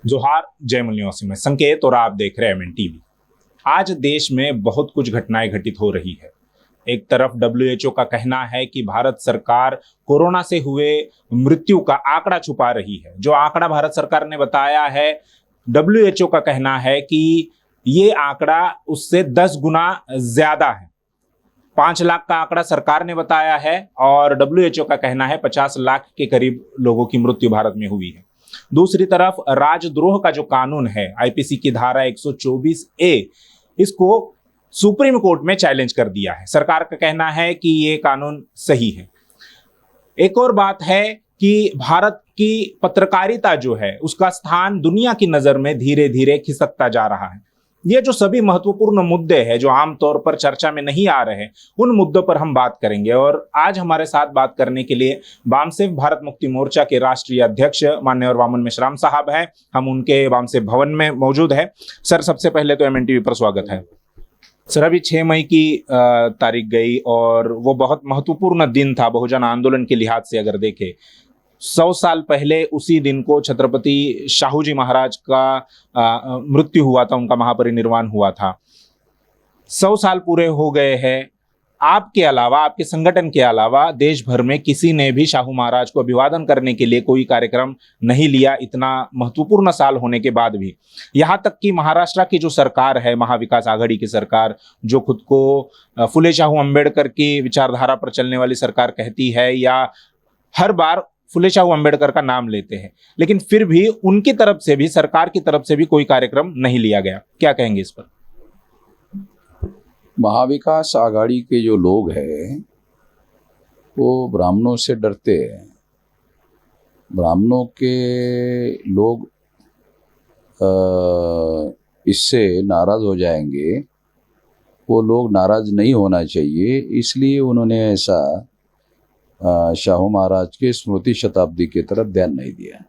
जोहार, जय मल्योसी में संकेत और आप देख रहे हैं एमएन टीवी। आज देश में बहुत कुछ घटनाएं घटित हो रही है। एक तरफ डब्ल्यूएचओ का कहना है कि भारत सरकार कोरोना से हुए मृत्यु का आंकड़ा छुपा रही है। जो आंकड़ा भारत सरकार ने बताया है, डब्ल्यूएचओ का कहना है कि ये आंकड़ा उससे 10 गुना ज्यादा है। 5 लाख का आंकड़ा सरकार ने बताया है और डब्ल्यूएचओ का कहना है 50 लाख के करीब लोगों की मृत्यु भारत में हुई है। दूसरी तरफ राजद्रोह का जो कानून है, आईपीसी की धारा 124 ए, इसको सुप्रीम कोर्ट में चैलेंज कर दिया है। सरकार का कहना है कि ये कानून सही है। एक और बात है कि भारत की पत्रकारिता जो है, उसका स्थान दुनिया की नजर में धीरे धीरे खिसकता जा रहा है। ये जो सभी महत्वपूर्ण मुद्दे हैं जो आमतौर पर चर्चा में नहीं आ रहे, उन मुद्दों पर हम बात करेंगे। और आज हमारे साथ बात करने के लिए वामसेव भारत मुक्ति मोर्चा के राष्ट्रीय अध्यक्ष माननीय वामन मेश्राम साहब हैं। हम उनके वामसेव भवन में मौजूद है। सर, सबसे पहले तो एमएन टीवी पर स्वागत है। सर, अभी 6 मई की तारीख गई और वो बहुत महत्वपूर्ण दिन था बहुजन आंदोलन के लिहाज से। अगर देखें, 100 साल पहले उसी दिन को छत्रपति शाहू जी महाराज का मृत्यु हुआ था, उनका महापरिनिर्वाण हुआ था। 100 साल पूरे हो गए हैं। आपके अलावा, आपके संगठन के अलावा देश भर में किसी ने भी शाहू महाराज को अभिवादन करने के लिए कोई कार्यक्रम नहीं लिया, इतना महत्वपूर्ण साल होने के बाद भी। यहाँ तक कि महाराष्ट्र की जो सरकार है, महाविकास आघाड़ी की सरकार, जो खुद को फुले शाहू अम्बेडकर की विचारधारा पर चलने वाली सरकार कहती है, या हर बार फुले शाहू अम्बेडकर का नाम लेते हैं, लेकिन फिर भी उनकी तरफ से भी, सरकार की तरफ से भी कोई कार्यक्रम नहीं लिया गया। क्या कहेंगे इस पर? महाविकास आघाड़ी के जो लोग हैं वो ब्राह्मणों से डरते हैं। ब्राह्मणों के लोग इससे नाराज हो जाएंगे। वो लोग नाराज नहीं होना चाहिए, इसलिए उन्होंने ऐसा शाहू महाराज के स्मृति शताब्दी की तरफ ध्यान नहीं दिया।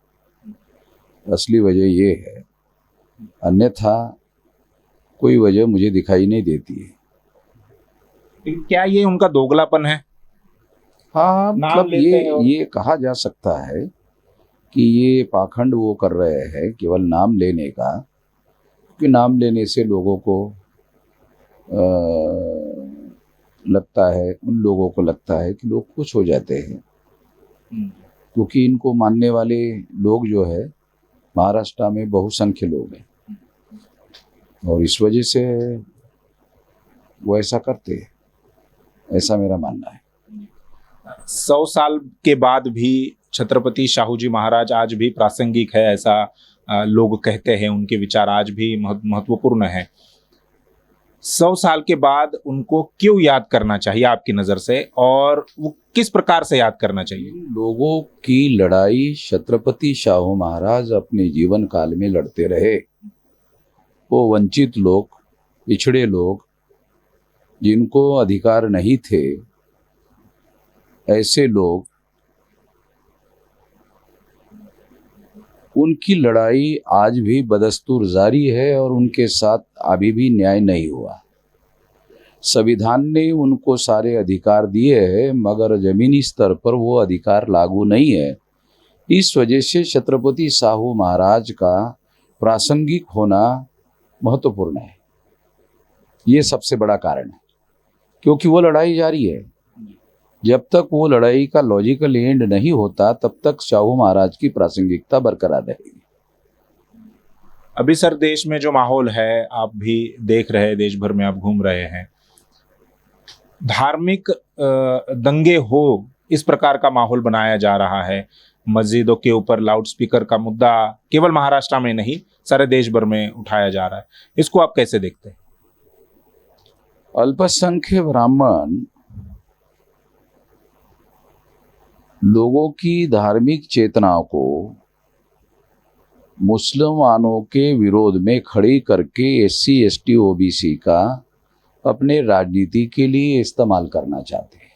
असली वजह ये है, अन्यथा कोई वजह मुझे दिखाई नहीं देती है। क्या ये उनका दोगलापन है? हाँ, मतलब ये कहा जा सकता है कि ये पाखंड वो कर रहे हैं केवल नाम लेने का, क्योंकि नाम लेने से लोगों को लगता है, उन लोगों को लगता है कि लोग खुश हो जाते हैं, क्योंकि इनको मानने वाले लोग जो है महाराष्ट्र में बहुसंख्य लोग हैं और इस वजह से वो ऐसा करते हैं, ऐसा मेरा मानना है। 100 साल के बाद भी छत्रपति शाहू जी महाराज आज भी प्रासंगिक है, ऐसा लोग कहते हैं। उनके विचार आज भी महत्वपूर्ण है। 100 साल के बाद उनको क्यों याद करना चाहिए आपकी नज़र से, और वो किस प्रकार से याद करना चाहिए? लोगों की लड़ाई छत्रपति शाहू महाराज अपने जीवन काल में लड़ते रहे। वो वंचित लोग, पिछड़े लोग, जिनको अधिकार नहीं थे, ऐसे लोग, उनकी लड़ाई आज भी बदस्तूर जारी है और उनके साथ अभी भी न्याय नहीं हुआ। संविधान ने उनको सारे अधिकार दिए हैं, मगर जमीनी स्तर पर वो अधिकार लागू नहीं है। इस वजह से छत्रपति शाहू महाराज का प्रासंगिक होना महत्वपूर्ण है। ये सबसे बड़ा कारण है, क्योंकि वो लड़ाई जारी है। जब तक वो लड़ाई का लॉजिकल एंड नहीं होता, तब तक शाहू महाराज की प्रासंगिकता बरकरार रहेगी। अभी सर, देश में जो माहौल है, आप भी देख रहे हैं, देश भर में आप घूम रहे हैं, धार्मिक दंगे हो, इस प्रकार का माहौल बनाया जा रहा है। मस्जिदों के ऊपर लाउडस्पीकर का मुद्दा केवल महाराष्ट्र में नहीं, सारे देश भर में उठाया जा रहा है। इसको आप कैसे देखते हैं? अल्पसंख्यक ब्राह्मण लोगों की धार्मिक चेतना को मुसलमानों के विरोध में खड़ी करके एससी, एसटी, ओबीसी का अपने राजनीति के लिए इस्तेमाल करना चाहते हैं।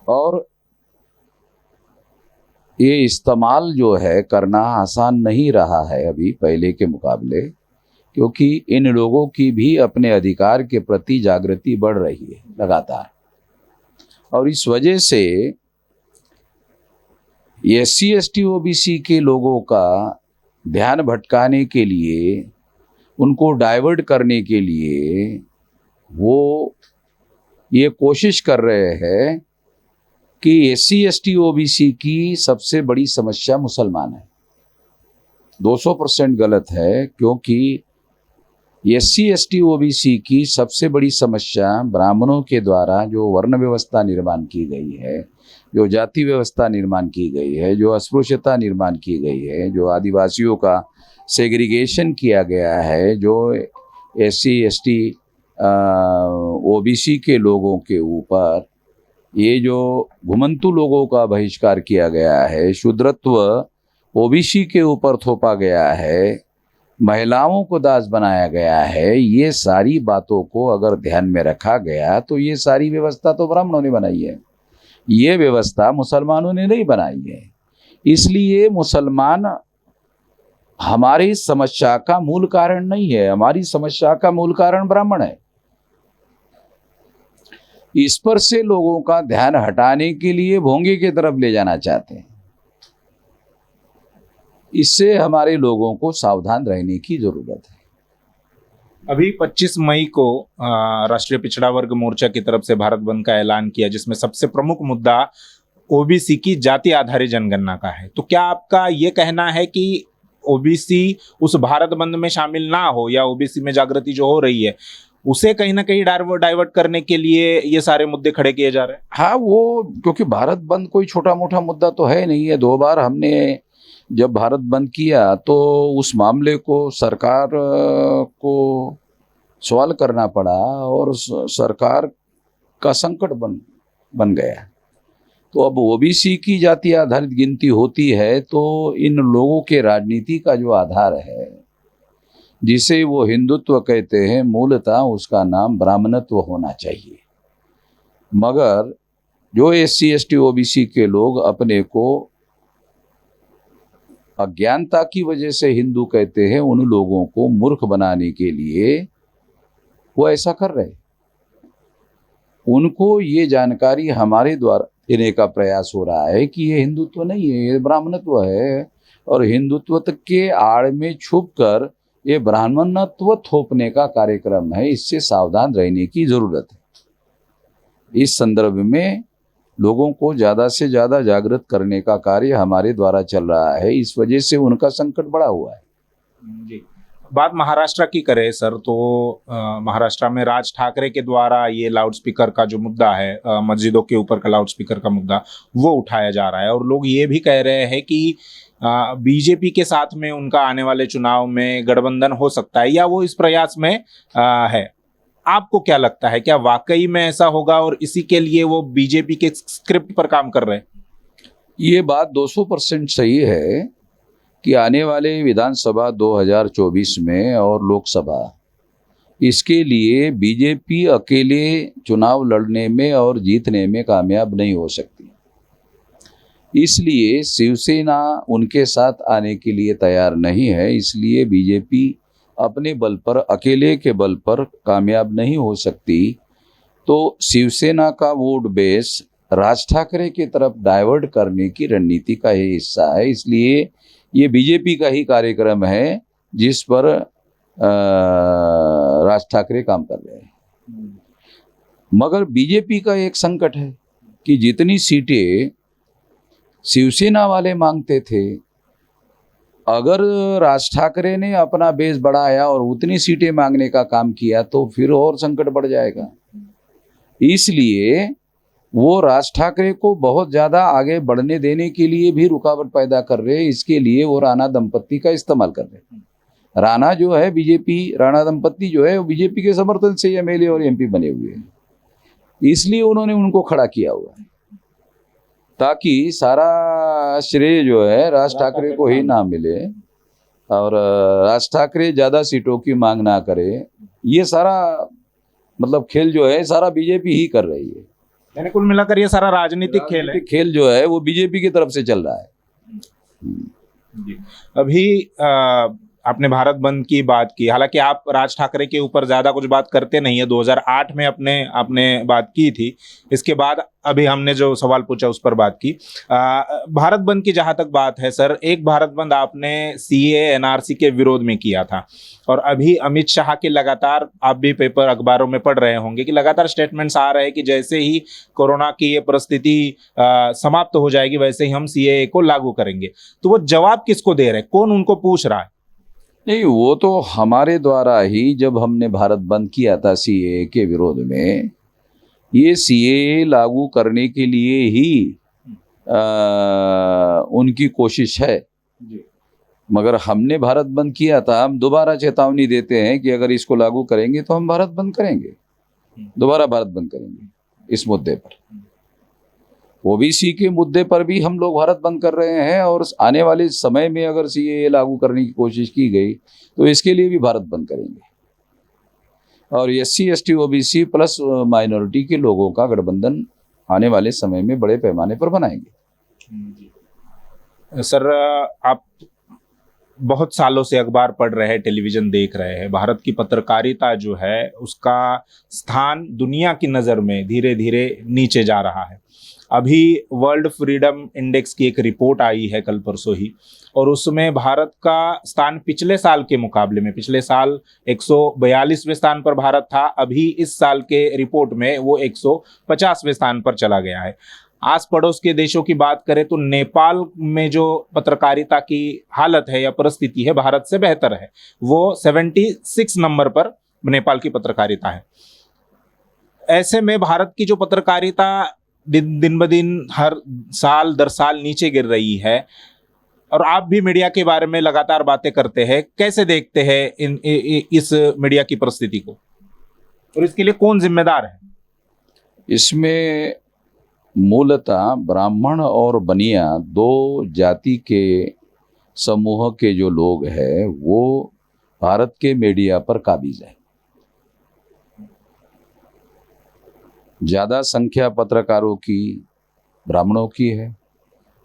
और ये इस्तेमाल जो है करना आसान नहीं रहा है अभी पहले के मुकाबले, क्योंकि इन लोगों की भी अपने अधिकार के प्रति जागृति बढ़ रही है लगातार। और इस वजह से SC ST OBC के लोगों का ध्यान भटकाने के लिए, उनको डाइवर्ट करने के लिए वो ये कोशिश कर रहे हैं कि SC ST OBC की सबसे बड़ी समस्या मुसलमान है। 200% गलत है, क्योंकि SC ST OBC की सबसे बड़ी समस्या ब्राह्मणों के द्वारा जो वर्ण व्यवस्था निर्माण की गई है, जो जाति व्यवस्था निर्माण की गई है, जो अस्पृश्यता निर्माण की गई है, जो आदिवासियों का सेग्रीगेशन किया गया है, जो SC ST OBC के लोगों के ऊपर ये जो घुमंतु लोगों का बहिष्कार किया गया है, शूद्रत्व OBC के ऊपर थोपा गया है, महिलाओं को दास बनाया गया है, ये सारी बातों को अगर ध्यान में रखा गया तो ये सारी व्यवस्था तो ब्राह्मणों ने बनाई है, ये व्यवस्था मुसलमानों ने नहीं बनाई है। इसलिए मुसलमान हमारी समस्या का मूल कारण नहीं है, हमारी समस्या का मूल कारण ब्राह्मण है। इस पर से लोगों का ध्यान हटाने के लिए भोंगे की तरफ ले जाना चाहते हैं। इससे हमारे लोगों को सावधान रहने की जरूरत है। अभी 25 मई को राष्ट्रीय पिछड़ा वर्ग मोर्चा की तरफ से भारत बंद का ऐलान किया, जिसमें सबसे प्रमुख मुद्दा OBC की जाति आधारित जनगणना का है। तो क्या आपका ये कहना है कि OBC उस भारत बंद में शामिल ना हो, या OBC में जागृति जो हो रही है उसे कहीं ना कहीं डाइवर्ट करने के लिए ये सारे मुद्दे खड़े किए जा रहे हैं? हाँ, वो क्योंकि भारत बंद कोई छोटा मोटा मुद्दा तो है नहीं है। 2 बार हमने जब भारत बंद किया तो उस मामले को सरकार को सवाल करना पड़ा और सरकार का संकट बन गया। तो अब OBC की जाति आधारित गिनती होती है तो इन लोगों के राजनीति का जो आधार है, जिसे वो हिंदुत्व कहते हैं, मूलतः उसका नाम ब्राह्मणत्व होना चाहिए। मगर जो SC ST OBC के लोग अपने को अज्ञानता की वजह से हिंदू कहते हैं, उन लोगों को मूर्ख बनाने के लिए वो ऐसा कर रहे हैं। उनको ये जानकारी हमारे द्वारा देने का प्रयास हो रहा है कि ये हिंदुत्व नहीं है, ये ब्राह्मणत्व है, और हिंदुत्व के आड़ में छुपकर ये ब्राह्मणत्व थोपने का कार्यक्रम है। इससे सावधान रहने की जरूरत है। इस संदर्भ में लोगों को ज़्यादा से ज़्यादा जागृत करने का कार्य हमारे द्वारा चल रहा है। इस वजह से उनका संकट बढ़ा हुआ है। जी, बात महाराष्ट्र की करें सर, तो महाराष्ट्र में राज ठाकरे के द्वारा ये लाउडस्पीकर का जो मुद्दा है, मस्जिदों के ऊपर का लाउडस्पीकर का मुद्दा, वो उठाया जा रहा है। और लोग ये भी कह रहे हैं कि बीजेपी के साथ में उनका आने वाले चुनाव में गठबंधन हो सकता है, या वो इस प्रयास में है। आपको क्या लगता है, क्या वाकई में ऐसा होगा और इसी के लिए वो बीजेपी के स्क्रिप्ट पर काम कर रहे हैं? ये बात 200% सही है कि आने वाले विधानसभा 2024 में और लोकसभा, इसके लिए बीजेपी अकेले चुनाव लड़ने में और जीतने में कामयाब नहीं हो सकती। इसलिए शिवसेना उनके साथ आने के लिए तैयार नहीं है। इसलिए बीजेपी अपने बल पर, अकेले के बल पर कामयाब नहीं हो सकती। तो शिवसेना का वोट बेस राज ठाकरे की तरफ डाइवर्ट करने की रणनीति का ये हिस्सा है। इसलिए ये बीजेपी का ही कार्यक्रम है जिस पर राज ठाकरे काम कर रहे हैं। मगर बीजेपी का एक संकट है कि जितनी सीटें शिवसेना वाले मांगते थे, अगर राज ठाकरे ने अपना बेस बढ़ाया और उतनी सीटें मांगने का काम किया तो फिर और संकट बढ़ जाएगा। इसलिए वो राज ठाकरे को बहुत ज़्यादा आगे बढ़ने देने के लिए भी रुकावट पैदा कर रहे हैं। इसके लिए वो राणा दंपत्ति का इस्तेमाल कर रहे हैं। राणा जो है राणा दंपत्ति जो है वो बीजेपी के समर्थन से MLA और MP बने हुए हैं। इसलिए उन्होंने उनको खड़ा किया हुआ है ताकि सारा श्रेय जो है राज ठाकरे को ही ना मिले और राज ठाकरे ज़्यादा सीटों की मांग ना करे। ये सारा मतलब खेल जो है सारा बीजेपी ही कर रही है। यानी कुल मिलाकर ये सारा राजनीतिक खेल है। खेल जो है वो बीजेपी की तरफ से चल रहा है। जी। अभी आपने भारत बंद की बात की, हालांकि आप राज ठाकरे के ऊपर ज्यादा कुछ बात करते नहीं है, 2008 में अपने आपने बात की थी, इसके बाद अभी हमने जो सवाल पूछा उस पर बात की। भारत बंद की जहां तक बात है सर, एक भारत बंद आपने सीए एनआरसी के विरोध में किया था, और अभी अमित शाह के लगातार, आप भी पेपर अखबारों में पढ़ रहे होंगे कि लगातार स्टेटमेंट्स आ रहे हैं कि जैसे ही कोरोना की ये परिस्थिति समाप्त हो जाएगी वैसे ही हम सीएए को लागू करेंगे। तो वो जवाब किसको दे रहे हैं, कौन उनको पूछ रहा है? नहीं, वो तो हमारे द्वारा ही, जब हमने भारत बंद किया था सीएए के विरोध में, ये सीएए लागू करने के लिए ही उनकी कोशिश है। मगर हमने भारत बंद किया था, हम दोबारा चेतावनी देते हैं कि अगर इसको लागू करेंगे तो हम भारत बंद करेंगे, दोबारा भारत बंद करेंगे इस मुद्दे पर। ओबीसी के मुद्दे पर भी हम लोग भारत बंद कर रहे हैं, और आने वाले समय में अगर सीएए लागू करने की कोशिश की गई तो इसके लिए भी भारत बंद करेंगे। और SC ST OBC plus minority के लोगों का गठबंधन आने वाले समय में बड़े पैमाने पर बनाएंगे। सर, आप बहुत सालों से अखबार पढ़ रहे हैं, टेलीविजन देख रहे हैं, भारत की पत्रकारिता जो है उसका स्थान दुनिया की नज़र में धीरे धीरे नीचे जा रहा है। अभी वर्ल्ड फ्रीडम इंडेक्स की एक रिपोर्ट आई है कल परसों ही, और उसमें भारत का स्थान पिछले साल के मुकाबले में, पिछले साल 142वें स्थान पर भारत था, अभी इस साल के रिपोर्ट में वो 150वें स्थान पर चला गया है। आस पड़ोस के देशों की बात करें तो नेपाल में जो पत्रकारिता की हालत है या परिस्थिति है भारत से बेहतर है, वो 76 नंबर पर नेपाल की पत्रकारिता है। ऐसे में भारत की जो पत्रकारिता दिन ब दिन हर साल दर साल नीचे गिर रही है, और आप भी मीडिया के बारे में लगातार बातें करते हैं, कैसे देखते हैं इस मीडिया की परिस्थिति को, और इसके लिए कौन जिम्मेदार है? इसमें मूलतः ब्राह्मण और बनिया दो जाति के समूह के जो लोग हैं वो भारत के मीडिया पर काबिज है। ज़्यादा संख्या पत्रकारों की ब्राह्मणों की है,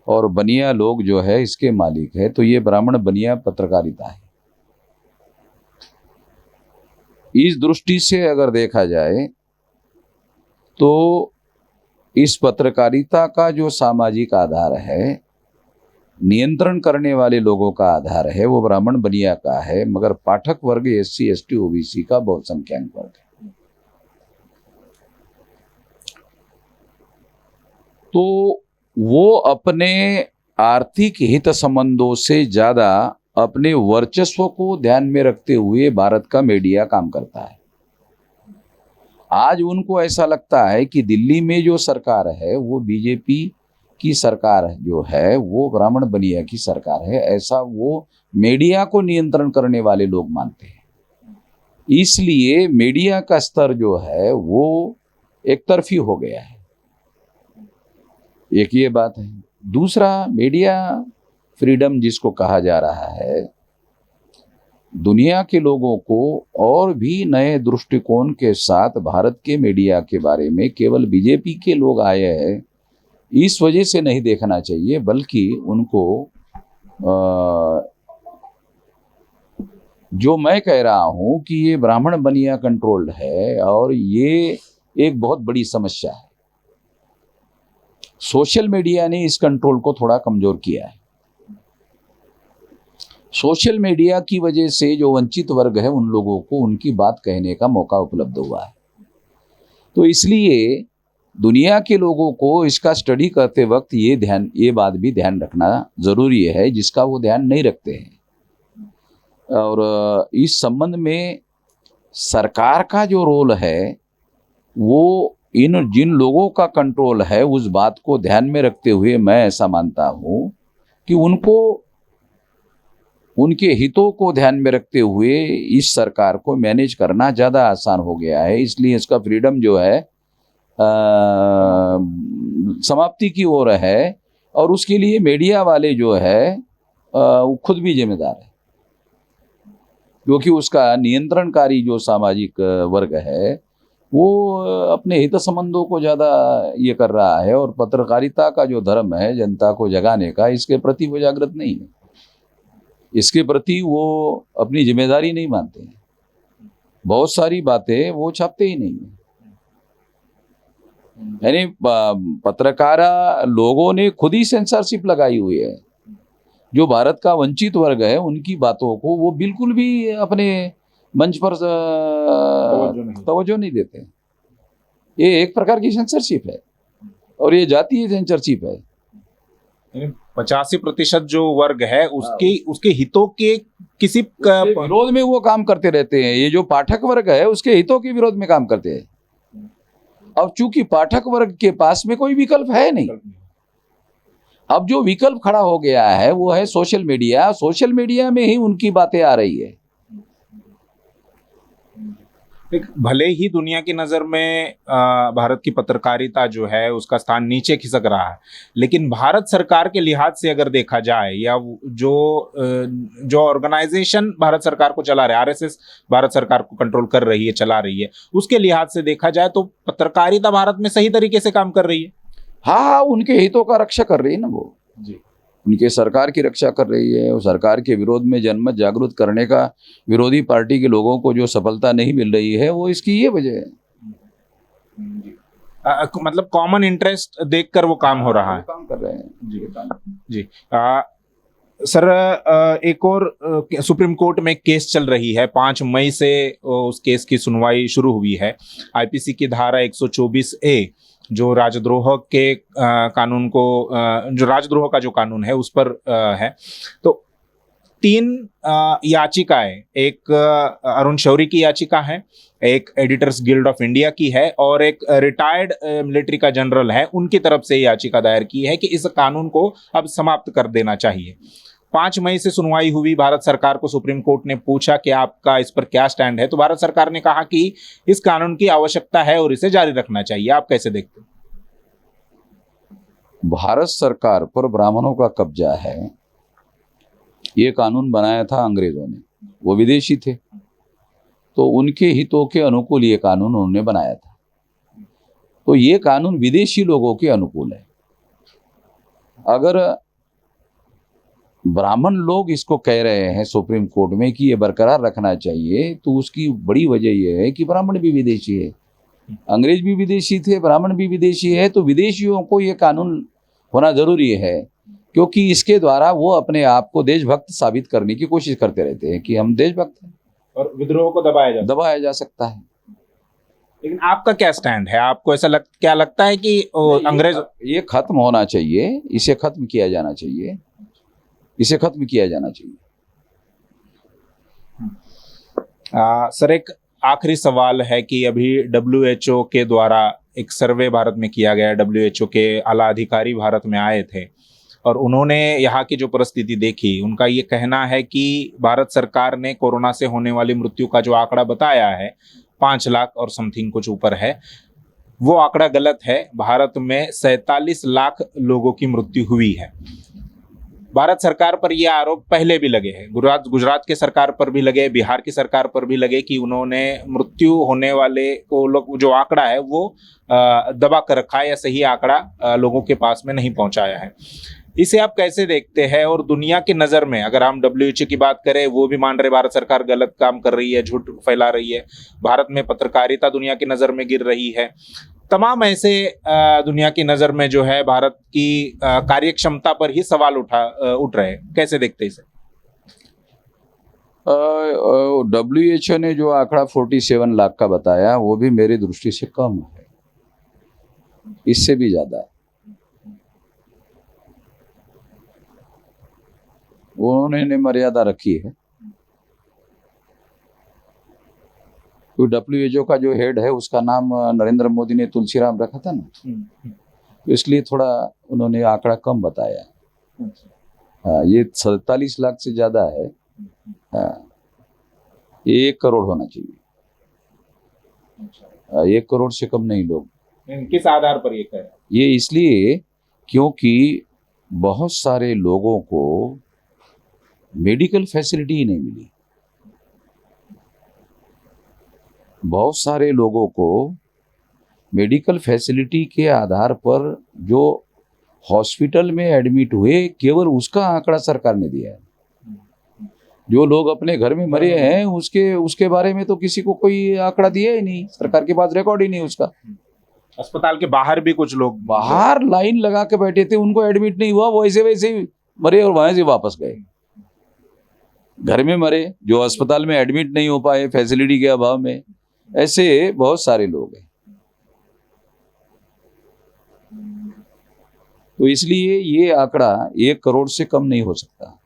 और बनिया लोग जो है इसके मालिक है। तो ये ब्राह्मण बनिया पत्रकारिता है। इस दृष्टि से अगर देखा जाए तो इस पत्रकारिता का जो सामाजिक आधार है, नियंत्रण करने वाले लोगों का आधार है, वो ब्राह्मण बनिया का है, मगर पाठक वर्ग एससी एसटी ओबीसी का बहुसंख्यक वर्ग है। तो वो अपने आर्थिक हित संबंधों से ज्यादा अपने वर्चस्व को ध्यान में रखते हुए भारत का मीडिया काम करता है। आज उनको ऐसा लगता है कि दिल्ली में जो सरकार है वो बीजेपी की सरकार जो है वो ब्राह्मण बनिया की सरकार है, ऐसा वो मीडिया को नियंत्रण करने वाले लोग मानते हैं। इसलिए मीडिया का स्तर जो है वो एक तरफी हो गया है। एक ये बात है। दूसरा, मीडिया फ्रीडम जिसको कहा जा रहा है, दुनिया के लोगों को और भी नए दृष्टिकोण के साथ भारत के मीडिया के बारे में केवल बीजेपी के लोग आए हैं इस वजह से नहीं देखना चाहिए, बल्कि उनको जो मैं कह रहा हूं कि ये ब्राह्मण बनिया कंट्रोल्ड है और ये एक बहुत बड़ी समस्या है। सोशल मीडिया ने इस कंट्रोल को थोड़ा कमजोर किया है। सोशल मीडिया की वजह से जो वंचित वर्ग है उन लोगों को उनकी बात कहने का मौका उपलब्ध हुआ है। तो इसलिए दुनिया के लोगों को इसका स्टडी करते वक्त ये बात भी ध्यान रखना जरूरी है जिसका वो ध्यान नहीं रखते हैं। और इस संबंध में सरकार का जो रोल है वो जिन लोगों का कंट्रोल है उस बात को ध्यान में रखते हुए मैं ऐसा मानता हूं कि उनको उनके हितों को ध्यान में रखते हुए इस सरकार को मैनेज करना ज़्यादा आसान हो गया है। इसलिए इसका फ्रीडम जो है समाप्ति की ओर है, और उसके लिए मीडिया वाले जो है खुद भी जिम्मेदार है, क्योंकि उसका नियंत्रणकारी जो सामाजिक वर्ग है वो अपने हित संबंधों को ज़्यादा ये कर रहा है, और पत्रकारिता का जो धर्म है जनता को जगाने का, इसके प्रति वो जागृत नहीं है। इसके प्रति वो अपनी जिम्मेदारी नहीं मानते हैं। बहुत सारी बातें वो छापते ही नहीं है। यानी पत्रकार लोगों ने खुद ही सेंसरशिप लगाई हुई है। जो भारत का वंचित वर्ग है उनकी बातों को वो बिल्कुल भी अपने मंच पर तवज्जो नहीं देते। ये एक प्रकार की सेंसरशिप है और ये जातीय सेंसरशिप है। 85% जो वर्ग है उसके हितों के किसी विरोध में वो काम करते रहते हैं। ये जो पाठक वर्ग है उसके हितों के विरोध में काम करते हैं। अब चूंकि पाठक वर्ग के पास में कोई विकल्प है नहीं, अब जो विकल्प खड़ा हो गया है वो है सोशल मीडिया। सोशल मीडिया में ही उनकी बातें आ रही है। भले ही दुनिया की नज़र में भारत की पत्रकारिता जो है उसका स्थान नीचे खिसक रहा है, लेकिन भारत सरकार के लिहाज से अगर देखा जाए या जो ऑर्गेनाइजेशन भारत सरकार को चला रहा है, आरएसएस भारत सरकार को कंट्रोल कर रही है, चला रही है, उसके लिहाज से देखा जाए तो पत्रकारिता भारत में सही तरीके से काम कर रही है। हाँ, उनके हितों का रक्षा कर रही है ना वो जी। उनके सरकार की रक्षा कर रही है और सरकार के विरोध में जनमत जागरूक करने का विरोधी पार्टी के लोगों को जो सफलता नहीं मिल रही है वो इसकी ये वजह है। मतलब कॉमन इंटरेस्ट देखकर वो काम हो रहा है, काम कर रहे हैं जी। सर, एक और सुप्रीम कोर्ट में केस चल रही है। 5 मई से उस केस की सुनवाई शुरू हुई है। आईपीसी की धारा 124A जो राजद्रोह के कानून को जो राजद्रोह का जो कानून है उस पर है। तो 3 याचिकाएं, एक अरुण शौरी की याचिका है, एक एडिटर्स गिल्ड ऑफ इंडिया की है और एक रिटायर्ड मिलिट्री का जनरल है, उनकी तरफ से याचिका दायर की है कि इस कानून को अब समाप्त कर देना चाहिए। 5 मई से सुनवाई हुई। भारत सरकार को सुप्रीम कोर्ट ने पूछा कि आपका इस पर क्या स्टैंड है, तो भारत सरकार ने कहा कि इस कानून की आवश्यकता है और इसे जारी रखना चाहिए। आप कैसे देखते हैं? भारत सरकार पर ब्राह्मणों का कब्जा है। ये कानून बनाया था अंग्रेजों ने, वो विदेशी थे, तो उनके हितों के अनुकूल ये कानून उन्होंने बनाया था। तो ये कानून विदेशी लोगों के अनुकूल है। अगर ब्राह्मण लोग इसको कह रहे हैं सुप्रीम कोर्ट में कि ये बरकरार रखना चाहिए, तो उसकी बड़ी वजह यह है कि ब्राह्मण भी विदेशी है, अंग्रेज भी विदेशी थे, ब्राह्मण भी विदेशी है। तो विदेशियों को ये कानून होना जरूरी है, क्योंकि इसके द्वारा वो अपने आप को देशभक्त साबित करने की कोशिश करते रहते हैं कि हम देशभक्त हैं और विद्रोह को दबाया जा सकता है। लेकिन आपका क्या स्टैंड है? आपको ऐसा क्या लगता है कि अंग्रेज ये खत्म होना चाहिए, इसे खत्म किया जाना चाहिए, इसे खत्म किया जाना चाहिए। सर, एक आखिरी सवाल है कि अभी WHO के द्वारा एक सर्वे भारत में किया गया। WHO के आला अधिकारी भारत में आए थे और उन्होंने यहाँ की जो परिस्थिति देखी, उनका ये कहना है कि भारत सरकार ने कोरोना से होने वाली मृत्यु का जो आंकड़ा बताया है 5 लाख और समथिंग कुछ ऊपर है, वो आंकड़ा गलत है। भारत में 47 लाख लोगों की मृत्यु हुई है। भारत सरकार पर यह आरोप पहले भी लगे हैं, गुजरात के सरकार पर भी लगे, बिहार की सरकार पर भी लगे कि उन्होंने मृत्यु होने वाले को लोग जो आंकड़ा है वो दबा कर रखा है या सही आंकड़ा लोगों के पास में नहीं पहुंचाया है। इसे आप कैसे देखते हैं? और दुनिया की नज़र में अगर हम WHO की बात करें, वो भी मान रहे भारत सरकार गलत काम कर रही है, झूठ फैला रही है। भारत में पत्रकारिता दुनिया की नज़र में गिर रही है। तमाम ऐसे दुनिया की नज़र में जो है भारत की कार्यक्षमता पर ही सवाल उठ रहे हैं। कैसे देखते हैं इसे? WHO ने जो आंकड़ा 47 लाख का बताया वो भी मेरी दृष्टि से कम है, इससे भी ज्यादा है। उन्होंने मर्यादा रखी है। तो WHO का जो हेड है उसका नाम नरेंद्र मोदी ने तुलसीराम रखा था ना, तो इसलिए थोड़ा उन्होंने आंकड़ा कम बताया। हाँ, ये 47 लाख से ज्यादा है। हाँ, ये 1 करोड़ होना चाहिए। 1 करोड़ से कम नहीं लोग। किस आधार पर ये कह रहे हैं? ये इसलिए क्योंकि बहुत सारे लोगों को मेडिकल फैसिलिटी ही नहीं मिली। बहुत सारे लोगों को मेडिकल फैसिलिटी के आधार पर जो हॉस्पिटल में एडमिट हुए, केवल उसका आंकड़ा सरकार ने दिया है। जो लोग अपने घर में मरे हैं उसके बारे में तो किसी को कोई आंकड़ा दिया ही नहीं, सरकार के पास रिकॉर्ड ही नहीं उसका। अस्पताल के बाहर भी कुछ लोग बाहर लाइन लगा के बैठे थे, उनको एडमिट नहीं हुआ, वो ऐसे वैसे ही मरे और वहां से वापस गए। घर में मरे, जो अस्पताल में एडमिट नहीं हो पाए फैसिलिटी के अभाव में, ऐसे बहुत सारे लोग हैं। तो इसलिए ये आंकड़ा 1 करोड़ से कम नहीं हो सकता।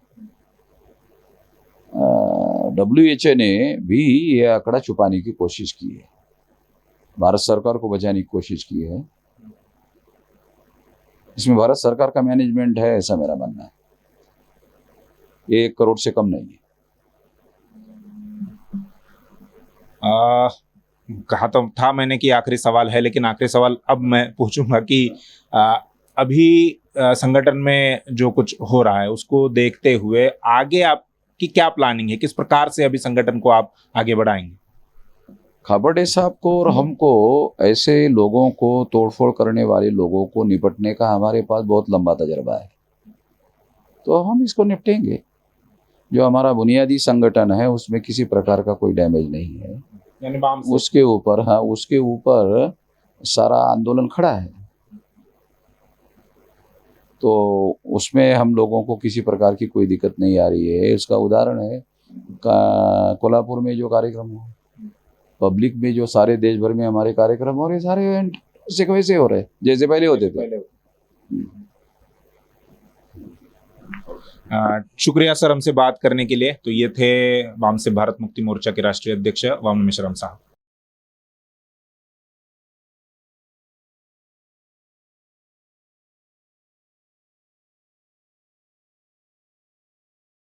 WHO ने भी ये आंकड़ा छुपाने की कोशिश की है, भारत सरकार को बचाने की कोशिश की है। इसमें भारत सरकार का मैनेजमेंट है, ऐसा मेरा मानना है। ये 1 करोड़ से कम नहीं है। कहा तो था मैंने कि आखिरी सवाल है, लेकिन आखिरी सवाल अब मैं पूछूंगा कि अभी संगठन में जो कुछ हो रहा है उसको देखते हुए आगे आपकी क्या प्लानिंग है, किस प्रकार से अभी संगठन को आप आगे बढ़ाएंगे? खाबड़े साहब को और हमको ऐसे लोगों को, तोड़फोड़ करने वाले लोगों को निपटने का हमारे पास बहुत लंबा तजर्बा है, तो हम इसको निपटेंगे। जो हमारा बुनियादी संगठन है उसमें किसी प्रकार का कोई डैमेज नहीं है, यानी वाम से उसके ऊपर, हाँ, उसके ऊपर सारा आंदोलन खड़ा है। तो उसमें हम लोगों को किसी प्रकार की कोई दिक्कत नहीं आ रही है। इसका उदाहरण है कोल्हापुर में जो कार्यक्रम हो, पब्लिक में जो सारे देश भर में हमारे कार्यक्रम हो रहे, सारे ऐसे वैसे हो रहे जैसे पहले होते थे। शुक्रिया सर हमसे बात करने के लिए। तो ये थे वाम से भारत मुक्ति मोर्चा के राष्ट्रीय अध्यक्ष वाम मेश्राम साहब।